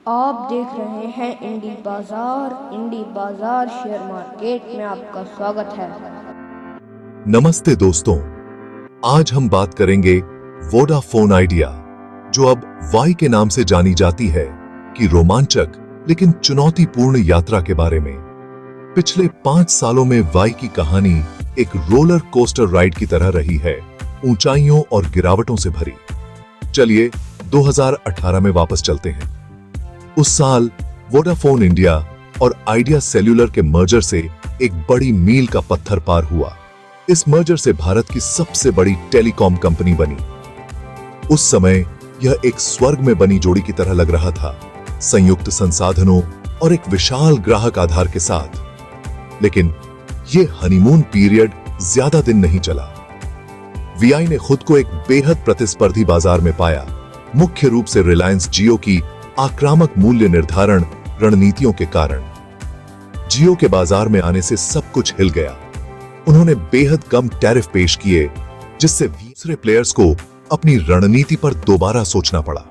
आप देख रहे हैं इंडी बाजार शेयर मार्केट में आपका स्वागत है। नमस्ते दोस्तों, आज हम बात करेंगे वोडाफोन आइडिया, जो अब वाई के नाम से जानी जाती है, की रोमांचक लेकिन चुनौतीपूर्ण यात्रा के बारे में। पिछले 5 सालों में वाई की कहानी एक रोलर कोस्टर राइड की तरह रही है, ऊंचाइयों और गिरावटों से भरी। चलिए 2018 में वापस चलते हैं। उस साल वोडाफोन इंडिया और आइडिया सेल्यूलर के मर्जर से एक बड़ी मील का पत्थर पार हुआ। इस मर्जर से भारत की सबसे बड़ी टेलीकॉम कंपनी बनी। उस समय यह एक स्वर्ग में बनी जोड़ी की तरह लग रहा था, संयुक्त संसाधनों और एक विशाल ग्राहक आधार के साथ। लेकिन यह हनीमून पीरियड ज्यादा दिन नहीं चला। वीआई ने खुद को एक बेहद प्रतिस्पर्धी बाजार में पाया, मुख्य रूप से रिलायंस जियो की आक्रामक मूल्य निर्धारण रणनीतियों के कारण। जियो के बाजार में आने से सब कुछ हिल गया। उन्होंने बेहद कम टैरिफ पेश किए, जिससे दूसरे प्लेयर्स को अपनी रणनीति पर दोबारा सोचना पड़ा।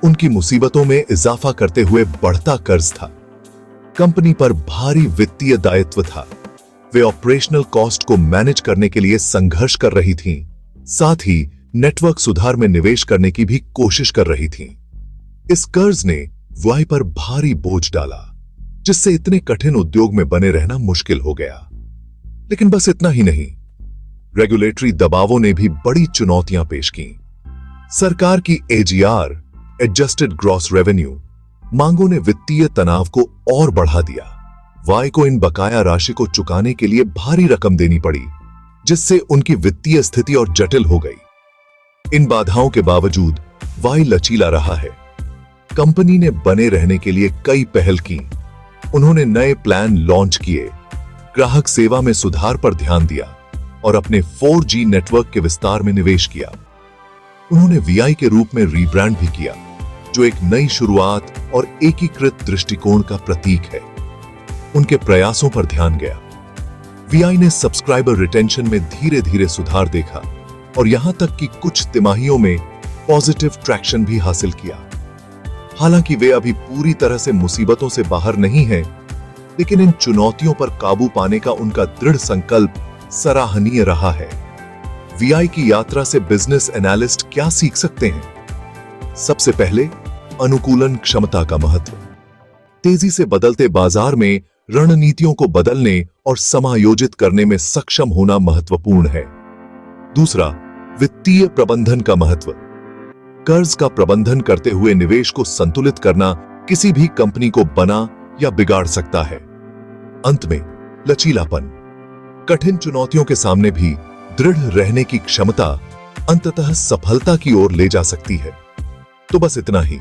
उनकी मुसीबतों में इजाफा करते हुए बढ़ता कर्ज था, कंपनी पर भारी वित्तीय दायित्व था, वे ऑपरेशनल कॉस्ट को मैनेज करने के लिए संघर्ष कर रही थीं, साथ ही नेटवर्क सुधार में निवेश करने की भी कोशिश कर रही थीं। इस कर्ज ने वाई पर भारी बोझ डाला, जिससे इतने कठिन उद्योग में बने रहना मुश्किल हो गया। लेकिन बस इतना ही नहीं, रेगुलेटरी दबावों ने भी बड़ी चुनौतियां पेश की। सरकार की एजीआर, एडजस्टेड ग्रॉस रेवेन्यू मांगों ने वित्तीय तनाव को और बढ़ा दिया। वाई को इन बकाया राशि को चुकाने के लिए भारी रकम देनी पड़ी, जिससे उनकी वित्तीय स्थिति और जटिल हो गई। इन बाधाओं के बावजूद वाई लचीला रहा है। कंपनी ने बने रहने के लिए कई पहल की। उन्होंने नए प्लान लॉन्च किए, ग्राहक सेवा में सुधार पर ध्यान दिया और अपने 4G नेटवर्क के विस्तार में निवेश किया। उन्होंने वीआई के रूप में रीब्रांड भी किया, जो एक नई शुरुआत और एकीकृत दृष्टिकोण का प्रतीक है। उनके प्रयासों पर ध्यान गया। वीआई ने सब्सक्राइबर रिटेंशन में धीरे धीरे सुधार देखा और यहां तक कि कुछ तिमाहियों में पॉजिटिव ट्रैक्शन भी हासिल किया। हालांकि वे अभी पूरी तरह से मुसीबतों से बाहर नहीं हैं, लेकिन इन चुनौतियों पर काबू पाने का उनका दृढ़ संकल्प सराहनीय रहा है। वीआई की यात्रा से बिजनेस एनालिस्ट क्या सीख सकते हैं? सबसे पहले, अनुकूलन क्षमता का महत्व। तेजी से बदलते बाजार में रणनीतियों को बदलने और समायोजित करने में सक्षम होना महत्वपूर्ण है। दूसरा, वित्तीय प्रबंधन का महत्व। कर्ज का प्रबंधन करते हुए निवेश को संतुलित करना किसी भी कंपनी को बना या बिगाड़ सकता है। अंत में, लचीलापन। कठिन चुनौतियों के सामने भी दृढ़ रहने की क्षमता अंततः सफलता की ओर ले जा सकती है। तो बस इतना ही।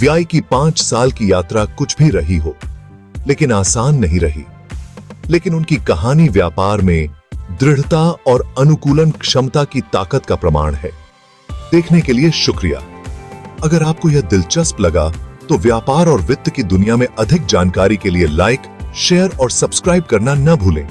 वीआई की 5 साल की यात्रा कुछ भी रही हो, लेकिन आसान नहीं रही। लेकिन उनकी कहानी व्यापार में दृढ़ता और अनुकूलन क्षमता की ताकत का प्रमाण है। देखने के लिए शुक्रिया। अगर आपको यह दिलचस्प लगा तो व्यापार और वित्त की दुनिया में अधिक जानकारी के लिए लाइक, शेयर और सब्सक्राइब करना न भूलें।